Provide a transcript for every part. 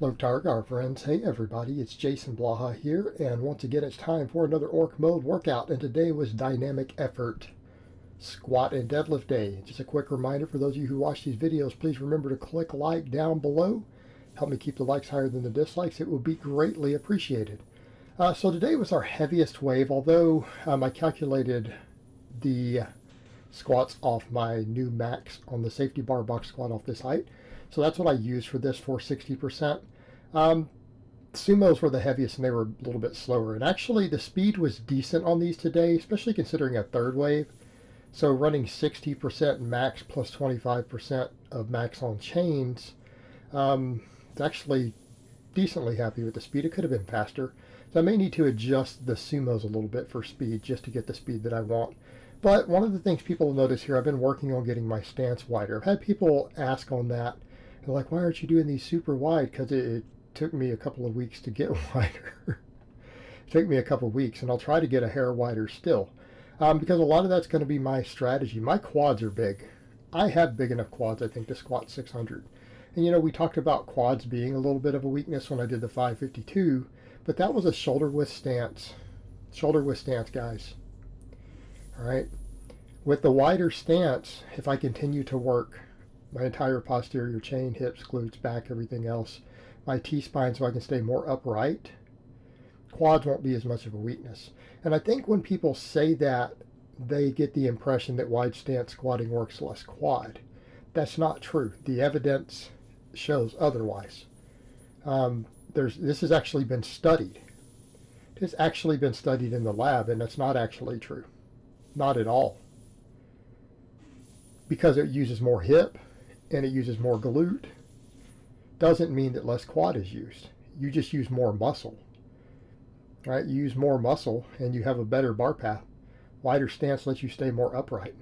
Hello Targar friends, hey everybody, it's Jason Blaha here, and once again it's time for another Orc Mode workout, and today was Dynamic Effort Squat and Deadlift Day. Just a quick reminder for those of you who watch these videos, please remember to click like down below. Help me keep the likes higher than the dislikes, it would be greatly appreciated. So today was our heaviest wave, although I calculated the squats off my new max on the safety bar box squat off this height. So that's what I used for this for 60%. Sumos were the heaviest and they were a little bit slower. And actually the speed was decent on these today, especially considering a third wave. So running 60% max plus 25% of max on chains, it's actually decently happy with the speed. It could have been faster. So I may need to adjust the sumos a little bit for speed just to get the speed that I want. But one of the things people will notice here, I've been working on getting my stance wider. I've had people ask on that, they're like, why aren't you doing these super wide? Because it took me a couple of weeks to get wider. It took me a couple of weeks, and I'll try to get a hair wider still. Because a lot of that's going to be my strategy. My quads are big. I have big enough quads, I think, to squat 600. And you know, we talked about quads being a little bit of a weakness when I did the 552, but that was a shoulder width stance. Shoulder width stance, guys. All right. With the wider stance, if I continue to work my entire posterior chain, hips, glutes, back, everything else, my T-spine so I can stay more upright, quads won't be as much of a weakness. And I think when people say that, they get the impression that wide stance squatting works less quad. That's not true. The evidence shows otherwise. This has actually been studied. It has actually been studied in the lab, and that's not actually true. Not at all. Because it uses more hip and it uses more glute, doesn't mean that less quad is used. You just use more muscle. Right? You use more muscle and you have a better bar path. Wider stance lets you stay more upright.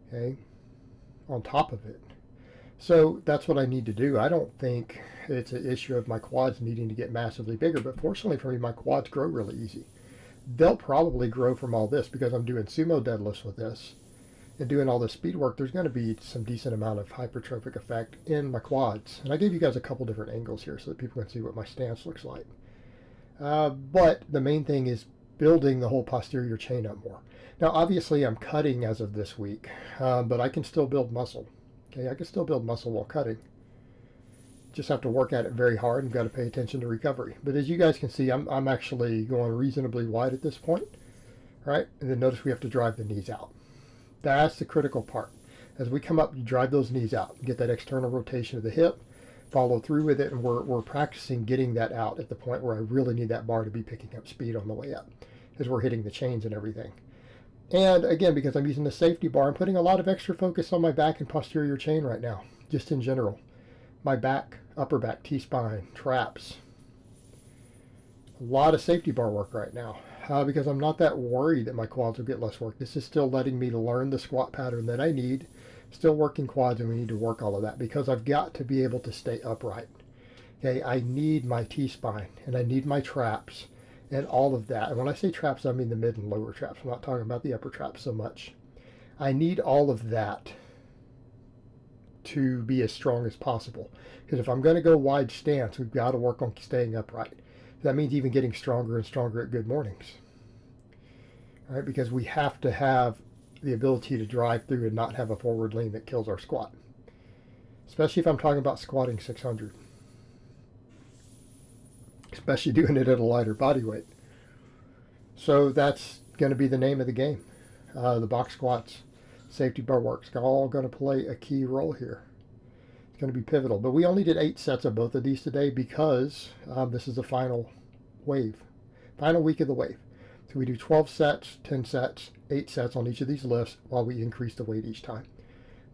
Okay? On top of it. So that's what I need to do. I don't think it's an issue of my quads needing to get massively bigger, but fortunately for me, my quads grow really easy. They'll probably grow from all this because I'm doing sumo deadlifts with this and doing all this speed work. There's going to be some decent amount of hypertrophic effect in my quads. And I gave you guys a couple different angles here so that people can see what my stance looks like. But the main thing is building the whole posterior chain up more. Now, obviously, I'm cutting as of this week, but I can still build muscle. Okay, I can still build muscle while cutting. Just have to work at it very hard and got to pay attention to recovery. But as you guys can see, I'm actually going reasonably wide at this point, right? And then notice we have to drive the knees out. That's the critical part. As we come up, you drive those knees out, get that external rotation of the hip, follow through with it, and we're practicing getting that out at the point where I really need that bar to be picking up speed on the way up, as we're hitting the chains and everything. And again, because I'm using the safety bar, I'm putting a lot of extra focus on my back and posterior chain right now, just in general. My back, upper back, T-spine, traps. A lot of safety bar work right now because I'm not that worried that my quads will get less work. This is still letting me learn the squat pattern that I need. Still working quads, and we need to work all of that because I've got to be able to stay upright. Okay, I need my T-spine and I need my traps and all of that. And when I say traps, I mean the mid and lower traps. I'm not talking about the upper traps so much. I need all of that to be as strong as possible. Because if I'm going to go wide stance, we've got to work on staying upright. That means even getting stronger and stronger at good mornings. All right, because we have to have the ability to drive through and not have a forward lean that kills our squat. Especially if I'm talking about squatting 600. Especially doing it at a lighter body weight. So that's going to be the name of the game. The box squats, safety bar works, all going to play a key role here. It's going to be pivotal. But we only did 8 sets of both of these today because this is the final wave, final week of the wave. So we do 12 sets, 10 sets, 8 sets on each of these lifts while we increase the weight each time.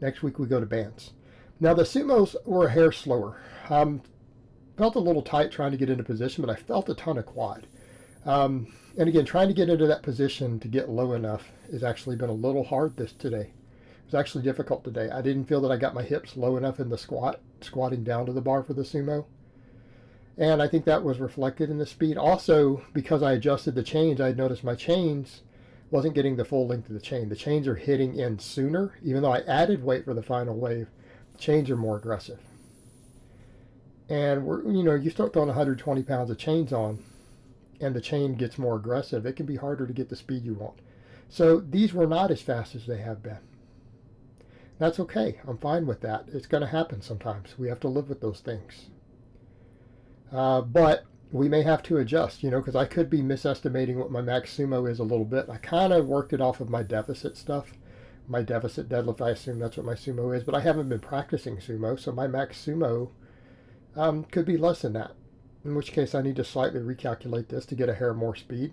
Next week we go to bands. Now the sumos were a hair slower. Felt a little tight trying to get into position, but I felt a ton of quad. And again, trying to get into that position to get low enough has actually been a little hard today. It was actually difficult today. I didn't feel that I got my hips low enough in the squatting down to the bar for the sumo. And I think that was reflected in the speed. Also, because I adjusted the chains, I had noticed my chains wasn't getting the full length of the chain. The chains are hitting in sooner. Even though I added weight for the final wave, the chains are more aggressive. and you start throwing 120 pounds of chains on, and the chain gets more aggressive, it can be harder to get the speed you want. So these were not as fast as they have been. That's okay. I'm fine with that. It's going to happen sometimes. We have to live with those things. But we may have to adjust, because I could be misestimating what my max sumo is a little bit. I kind of worked it off of my deficit stuff. My deficit deadlift, I assume that's what my sumo is, but I haven't been practicing sumo, so my max sumo could be less than that, in which case I need to slightly recalculate this to get a hair more speed.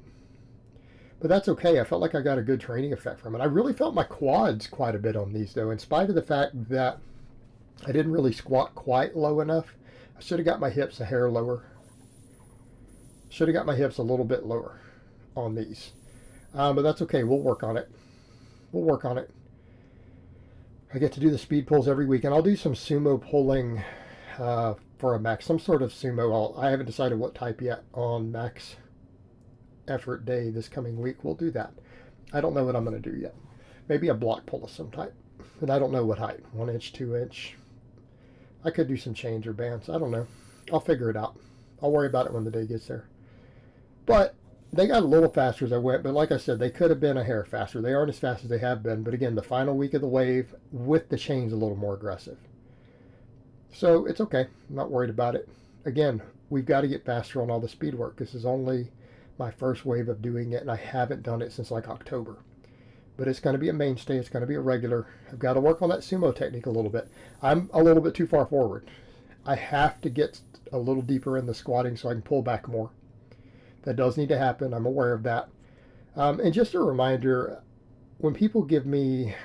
But that's okay. I felt like I got a good training effect from it. I really felt my quads quite a bit on these, though, in spite of the fact that I didn't really squat quite low enough. I should have got my hips a hair lower. Should have got my hips a little bit lower on these. But that's okay. We'll work on it. We'll work on it. I get to do the speed pulls every week, and I'll do some sumo pulling for a max, some sort of sumo. I haven't decided what type yet on max effort day this coming week. We'll do that. I don't know what I'm going to do yet. Maybe a block pull of some type. And I don't know what height. 1 inch, 2 inch. I could do some chains or bands. I don't know. I'll figure it out. I'll worry about it when the day gets there. But they got a little faster as I went. But like I said, they could have been a hair faster. They aren't as fast as they have been. But again, the final week of the wave with the chains a little more aggressive. So it's okay. I'm not worried about it. Again, we've got to get faster on all the speed work. This is only my first wave of doing it, and I haven't done it since like October. But it's going to be a mainstay. It's going to be a regular. I've got to work on that sumo technique a little bit. I'm a little bit too far forward. I have to get a little deeper in the squatting so I can pull back more. That does need to happen. I'm aware of that. And just a reminder, when people give me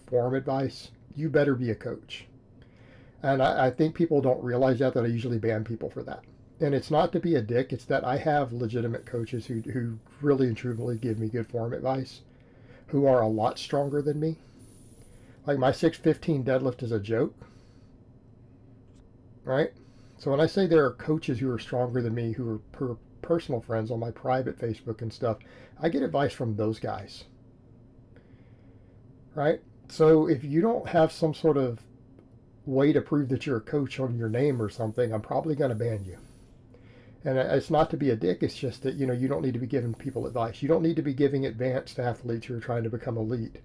form advice, you better be a coach. And I think people don't realize that I usually ban people for that. And it's not to be a dick. It's that I have legitimate coaches who really and truly give me good form advice, who are a lot stronger than me. Like my 615 deadlift is a joke, right? So when I say there are coaches who are stronger than me, who are personal friends on my private Facebook and stuff, I get advice from those guys, right? So if you don't have some sort of way to prove that you're a coach on your name or something, I'm probably going to ban you. And it's not to be a dick. It's just that, you don't need to be giving people advice. You don't need to be giving advanced athletes who are trying to become elite,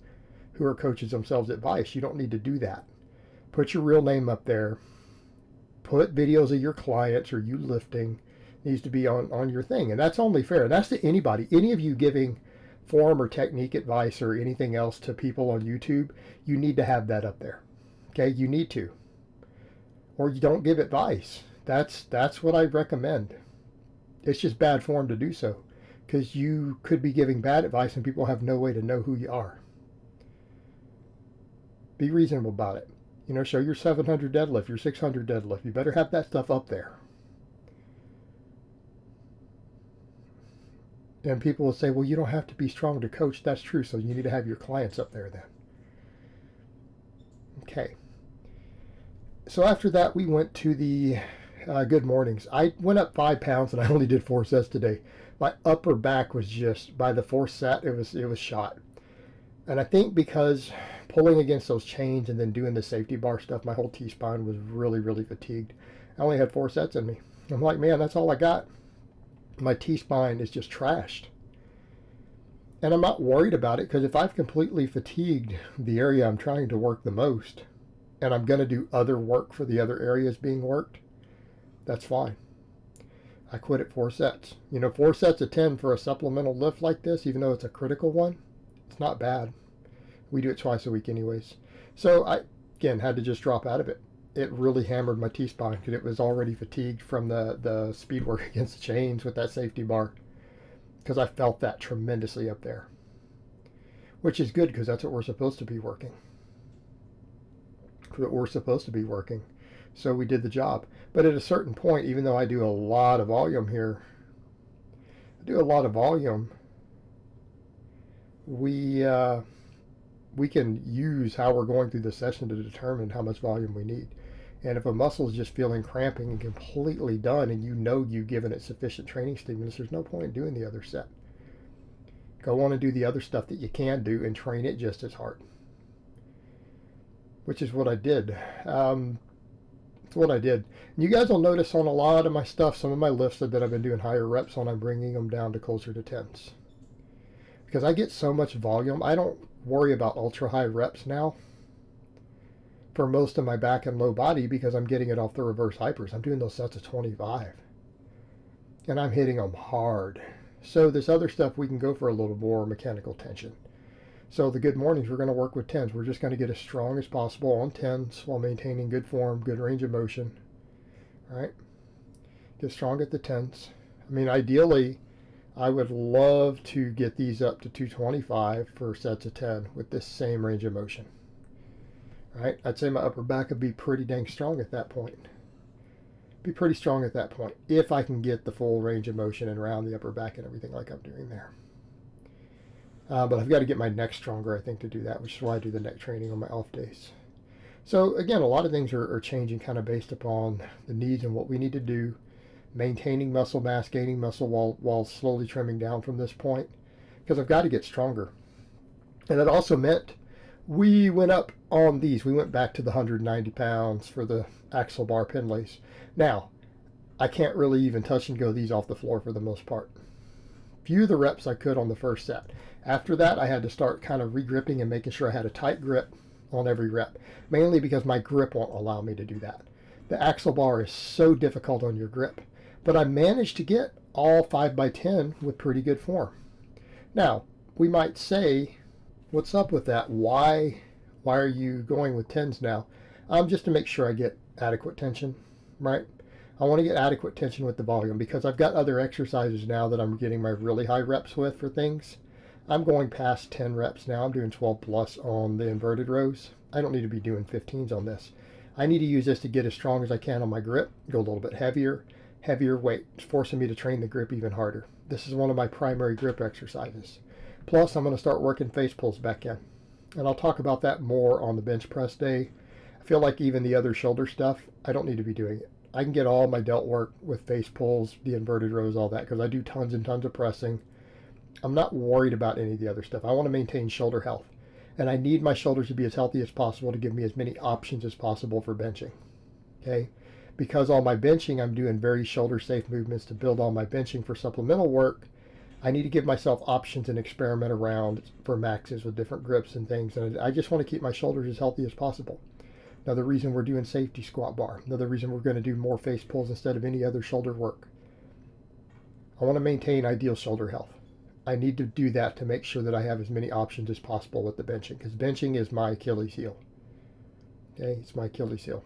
who are coaches themselves, advice. You don't need to do that. Put your real name up there. Put videos of your clients or you lifting. Needs to be on your thing. And that's only fair. And that's to anybody. Any of you giving form or technique advice or anything else to people on YouTube, you need to have that up there. Okay? You need to. Or you don't give advice. That's what I recommend. It's just bad form to do so, because you could be giving bad advice and people have no way to know who you are. Be reasonable about it. Show your 700 deadlift, your 600 deadlift. You better have that stuff up there. And people will say, well, you don't have to be strong to coach. That's true. So you need to have your clients up there then. Okay. So after that, we went to the good mornings. I went up 5 pounds and I only did 4 sets today. My upper back was just, by the 4th set, it was shot. And I think because pulling against those chains and then doing the safety bar stuff, my whole T-spine was really, really fatigued. I only had 4 sets in me. I'm like, man, that's all I got. My T-spine is just trashed. And I'm not worried about it, because if I've completely fatigued the area I'm trying to work the most, and I'm going to do other work for the other areas being worked, that's fine. I quit at 4 sets. 4 sets of 10 for a supplemental lift like this, even though it's a critical one, it's not bad. We do it twice a week anyways. So I, again, had to just drop out of it. It really hammered my T-spine because it was already fatigued from the speed work against the chains with that safety bar, because I felt that tremendously up there. Which is good, because that's what we're supposed to be working. So we did the job. But at a certain point, even though I do a lot of volume here, we can use how we're going through the session to determine how much volume we need. And if a muscle is just feeling cramping and completely done, and you've given it sufficient training stimulus, there's no point in doing the other set. Go on and do the other stuff that you can do and train it just as hard. Which is what I did. That's what I did. And you guys will notice on a lot of my stuff, some of my lifts that I've been doing higher reps on, I'm bringing them down to closer to 10s. Because I get so much volume, I don't worry about ultra high reps now for most of my back and low body because I'm getting it off the reverse hypers. I'm doing those sets of 25. And I'm hitting them hard. So this other stuff, we can go for a little more mechanical tension. So the good mornings, we're going to work with 10s. We're just going to get as strong as possible on 10s while maintaining good form, good range of motion. All right? Get strong at the 10s. I mean, ideally, I would love to get these up to 225 for sets of 10 with this same range of motion. All right? I'd say my upper back would be pretty dang strong at that point. Be pretty strong at that point if I can get the full range of motion and around the upper back and everything like I'm doing there. But I've got to get my neck stronger, I think, to do that, which is why I do the neck training on my off days. So again, a lot of things are changing kind of based upon the needs and what we need to do, maintaining muscle mass, gaining muscle while slowly trimming down from this point, because I've got to get stronger. And it also meant we went up on these. We went back to the 190 pounds for the axle bar Pendlays. Now, I can't really even touch and go these off the floor for the most part. Few of the reps I could on the first set. After that, I had to start kind of regripping and making sure I had a tight grip on every rep, mainly because my grip won't allow me to do that. The axle bar is so difficult on your grip, but I managed to get all 5x10 with pretty good form. Now, we might say, what's up with that? Why are you going with 10s now? Just to make sure I get adequate tension, right? I want to get adequate tension with the volume because I've got other exercises now that I'm getting my really high reps with for things. I'm going past 10 reps now. I'm doing 12 plus on the inverted rows. I don't need to be doing 15s on this. I need to use this to get as strong as I can on my grip, go a little bit heavier weight, forcing me to train the grip even harder. This is one of my primary grip exercises. Plus, I'm going to start working face pulls back in. And I'll talk about that more on the bench press day. I feel like even the other shoulder stuff, I don't need to be doing it. I can get all my delt work with face pulls, the inverted rows, all that, because I do tons and tons of pressing. I'm not worried about any of the other stuff. I want to maintain shoulder health. And I need my shoulders to be as healthy as possible to give me as many options as possible for benching. Okay? Because all my benching, I'm doing very shoulder safe movements to build on my benching for supplemental work. I need to give myself options and experiment around for maxes with different grips and things. And I just want to keep my shoulders as healthy as possible. Another reason we're doing safety squat bar. Another reason we're going to do more face pulls instead of any other shoulder work. I want to maintain ideal shoulder health. I need to do that to make sure that I have as many options as possible with the benching, because benching is my Achilles heel. Okay, it's my Achilles heel.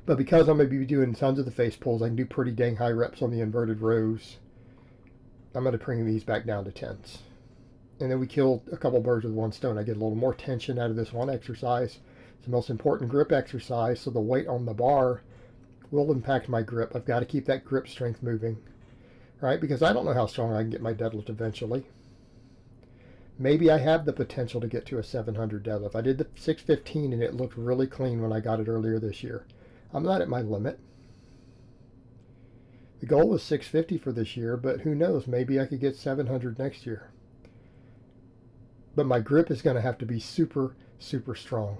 But because I'm going to be doing tons of the face pulls, I can do pretty dang high reps on the inverted rows. I'm going to bring these back down to 10s. And then we kill a couple birds with one stone. I get a little more tension out of this one exercise. It's the most important grip exercise, so the weight on the bar will impact my grip. I've got to keep that grip strength moving. Right, because I don't know how strong I can get my deadlift eventually. Maybe I have the potential to get to a 700 deadlift. I did the 615 and it looked really clean when I got it earlier this year. I'm not at my limit. The goal was 650 for this year, but who knows, maybe I could get 700 next year. But my grip is going to have to be super, super strong.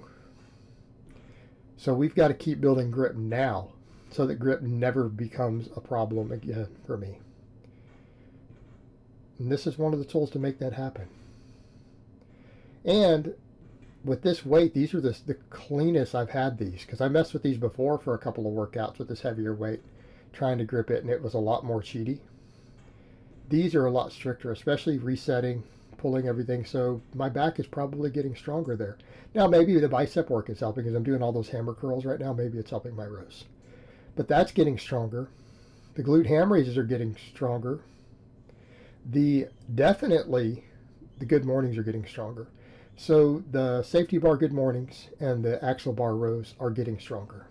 So we've got to keep building grip now so that grip never becomes a problem again for me. And this is one of the tools to make that happen. And with this weight, these are the cleanest I've had these, because I messed with these before for a couple of workouts with this heavier weight, trying to grip it, and it was a lot more cheaty. These are a lot stricter, especially resetting, pulling everything, so my back is probably getting stronger there. Now maybe the bicep work is helping, because I'm doing all those hammer curls right now. Maybe it's helping my rows. But that's getting stronger. The glute ham raises are getting stronger. Definitely the good mornings are getting stronger. So the safety bar good mornings and the axle bar rows are getting stronger.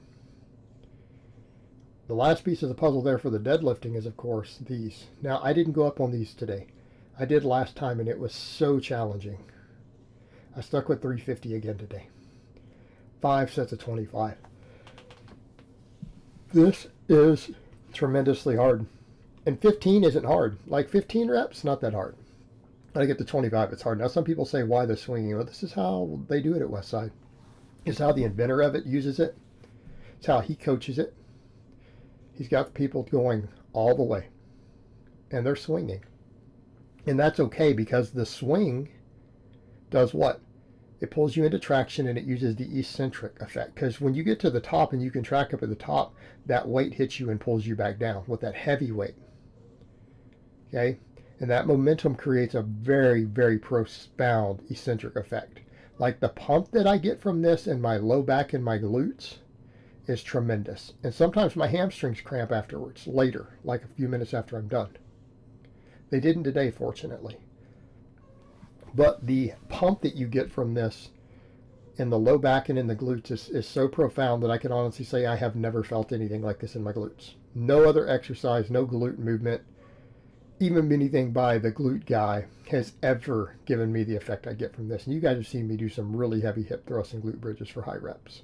The last piece of the puzzle there for the deadlifting is, of course, these. Now, I didn't go up on these today. I did last time, and it was so challenging. I stuck with 350 again today. 5 sets of 25. This is tremendously hard. And 15 isn't hard. Like 15 reps, not that hard. I get to 25, it's hard. Now, some people say, why the swinging? Well, this is how they do it at Westside. It's how the inventor of it uses it. It's how he coaches it. He's got the people going all the way, and they're swinging. And that's okay, because the swing does what? It pulls you into traction, and it uses the eccentric effect. Because when you get to the top and you can track up at the top, that weight hits you and pulls you back down with that heavy weight. Okay? And that momentum creates a very, very profound eccentric effect. Like the pump that I get from this in my low back and my glutes is tremendous. And sometimes my hamstrings cramp afterwards, later, like a few minutes after I'm done. They didn't today, fortunately. But the pump that you get from this in the low back and in the glutes is so profound that I can honestly say I have never felt anything like this in my glutes. No other exercise, no glute movement, even anything by the glute guy has ever given me the effect I get from this. And you guys have seen me do some really heavy hip thrusts and glute bridges for high reps.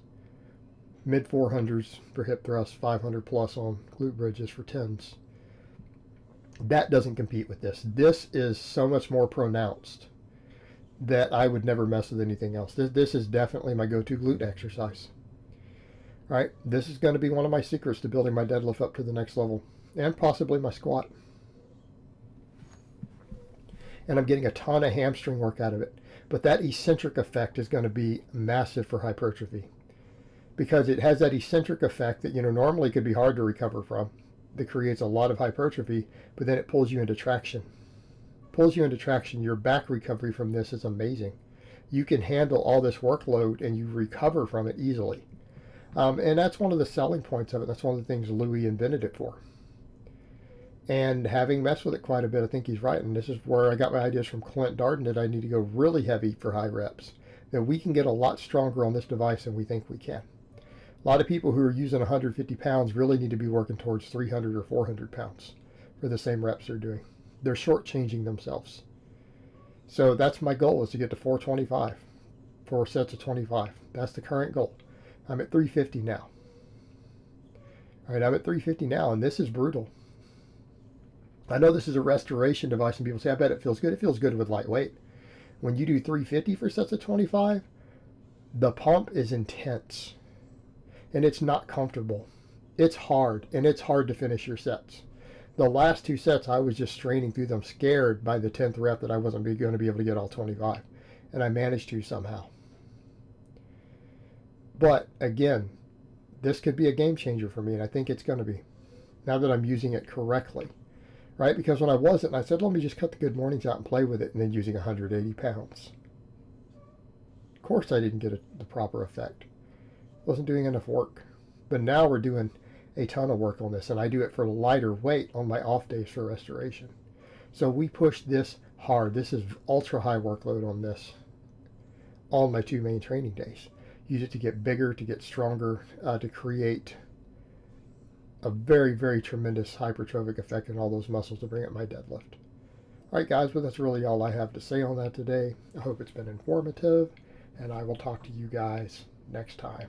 Mid 400s for hip thrusts, 500 plus on glute bridges for 10s. That doesn't compete with this. This is so much more pronounced that I would never mess with anything else. This is definitely my go-to glute exercise. All right, this is going to be one of my secrets to building my deadlift up to the next level, and possibly my squat. And I'm getting a ton of hamstring work out of it. But that eccentric effect is going to be massive for hypertrophy, because it has that eccentric effect that, normally could be hard to recover from, that creates a lot of hypertrophy, but then it pulls you into traction. Your back recovery from this is amazing. You can handle all this workload and you recover from it easily. And that's one of the selling points of it. That's one of the things Louis invented it for. And having messed with it quite a bit, I think he's right. And this is where I got my ideas from Clint Darden, that I need to go really heavy for high reps. That we can get a lot stronger on this device than we think we can. A lot of people who are using 150 pounds really need to be working towards 300 or 400 pounds for the same reps they're doing. They're shortchanging themselves. So that's my goal, is to get to 425, 4 sets of 25. That's the current goal. I'm at 350 now. All right, I'm at 350 now, and this is brutal. I know this is a restoration device, and people say, I bet it feels good. It feels good with lightweight. When you do 350 for sets of 25, the pump is intense, and it's not comfortable. It's hard, and it's hard to finish your sets. The last 2 sets, I was just straining through them, scared by the 10th rep that I wasn't going to be able to get all 25. And I managed to somehow. But again, this could be a game changer for me, and I think it's going to be, now that I'm using it correctly. Right? Because when I wasn't, I said, let me just cut the good mornings out and play with it, and then using 180 pounds. Of course I didn't get the proper effect. Wasn't doing enough work. But now we're doing a ton of work on this, and I do it for lighter weight on my off days for restoration. So we push this hard. This is ultra high workload on this on my 2 main training days. Use it to get bigger, to get stronger, to create a very, very tremendous hypertrophic effect in all those muscles to bring up my deadlift. All right, guys, well, that's really all I have to say on that today. I hope it's been informative, and I will talk to you guys next time.